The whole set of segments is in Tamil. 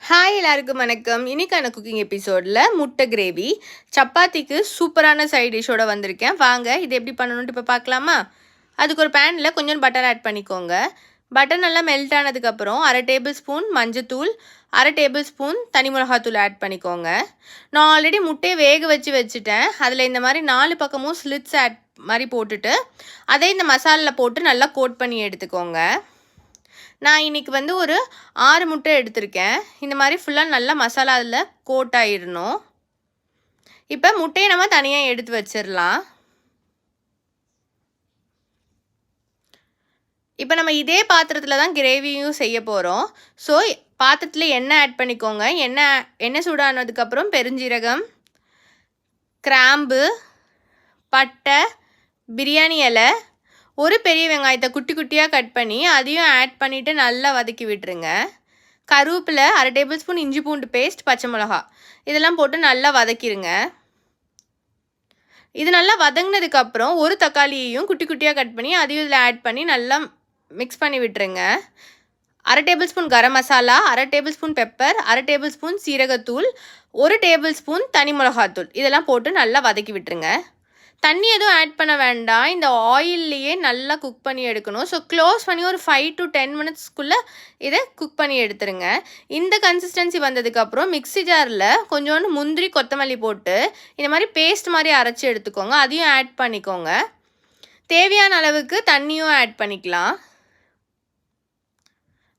ஹாய் எல்லாருக்கும் வணக்கம். இன்னைக்கான குக்கிங் எபிசோடில் முட்டை கிரேவி சப்பாத்திக்கு சூப்பரான சைட் டிஷ்ஷோட வந்திருக்கேன். வாங்க இது எப்படி பண்ணணுன்ட்டு இப்போ பார்க்கலாமா? அதுக்கு ஒரு பேனில் கொஞ்சம் பட்டர் ஆட் பண்ணிக்கோங்க. பட்டர் நல்லா மெல்ட் ஆனதுக்கப்புறம் 1/2 டேபிள் ஸ்பூன் மஞ்சத்தூள், 1/2 டேபிள் ஸ்பூன் தனி மிளகாத்தூள் ஆட் பண்ணிக்கோங்க. நான் ஆல்ரெடி முட்டையை வேக வச்சுட்டேன். அதில் இந்த மாதிரி 4 பக்கமும் ஸ்லிட்ஸ் ஆட் மாதிரி போட்டுட்டு அதே இந்த மசாலில் போட்டு நல்லா கோட் பண்ணி எடுத்துக்கோங்க. நான் இன்றைக்கி ஒரு 6 முட்டை எடுத்திருக்கேன். இந்த மாதிரி ஃபுல்லாக நல்லா மசாலா அதில் கோட் ஆகிடணும். இப்போ முட்டையை நம்ம தனியாக எடுத்து வச்சிடலாம். இப்போ நம்ம இதே பாத்திரத்தில் தான் கிரேவியும் செய்ய போகிறோம். ஸோ பாத்திரத்தில் எண்ணெய் ஆட் பண்ணிக்கோங்க. எண்ணெய் சூடானதுக்கப்புறம் பெருஞ்சீரகம், கிராம்பு, பட்டை, பிரியாணி இலை, ஒரு பெரிய வெங்காயத்தை குட்டி குட்டியாக கட் பண்ணி அதையும் ஆட் பண்ணிவிட்டு நல்லா வதக்கி விட்டுருங்க. கருவேப்பிலை, 1/2 டேபிள் ஸ்பூன் இஞ்சி பூண்டு பேஸ்ட், பச்சை மிளகா இதெல்லாம் போட்டு நல்லா வதக்கிடுங்க. இது நல்லா வதங்கினதுக்கப்புறம் ஒரு தக்காளியையும் குட்டி குட்டியாக கட் பண்ணி அதையும் இதில் ஆட் பண்ணி நல்லா மிக்ஸ் பண்ணி விட்டுருங்க. 1/2 tablespoon garam masala, 1/2 tablespoon pepper, 1/2 tablespoon சீரகத்தூள், 1 டேபிள் ஸ்பூன் தனி மிளகாத்தூள் இதெல்லாம் போட்டு நல்லா வதக்கி விட்டுருங்க. தண்ணி எதுவும் ஆட் பண்ண வேண்டாம். இந்த ஆயில்லையே நல்லா குக் பண்ணி எடுக்கணும். ஸோ க்ளோஸ் பண்ணி ஒரு 5 to 10 மினிட்ஸ்க்குள்ளே இதை குக் பண்ணி எடுத்துருங்க. இந்த கன்சிஸ்டன்சி வந்ததுக்கப்புறம் மிக்ஸி ஜாரில் கொஞ்சோண்டு முந்திரி, கொத்தமல்லி போட்டு இந்த மாதிரி பேஸ்ட் மாதிரி அரைச்சி எடுத்துக்கோங்க. அதையும் ஆட் பண்ணிக்கோங்க. தேவையான அளவுக்கு தண்ணியும் ஆட் பண்ணிக்கலாம்.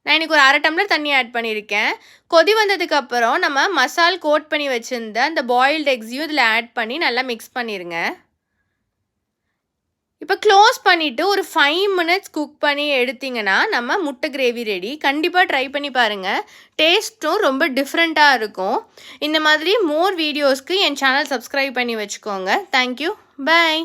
நான் இன்றைக்கி ஒரு 1/2 டம்ளர் தண்ணி ஆட் பண்ணியிருக்கேன். கொதி வந்ததுக்கப்புறம் நம்ம மசால் கோட் பண்ணி வச்சுருந்த அந்த பாயில்டு எக்ஸையும் இதில் ஆட் பண்ணி நல்லா மிக்ஸ் பண்ணிடுங்க. இப்போ க்ளோஸ் பண்ணிவிட்டு ஒரு 5 மினிட்ஸ் குக் பண்ணி எடுத்திங்கன்னா நம்ம முட்டை கிரேவி ரெடி. கண்டிப்பாக ட்ரை பண்ணி பாருங்கள். டேஸ்ட்டும் ரொம்ப டிஃப்ரெண்ட்டாக இருக்கும். இந்த மாதிரி மோர் வீடியோஸ்க்கு என் சேனல் சப்ஸ்கிரைப் பண்ணி வச்சுக்கோங்க. தேங்க்யூ. பை.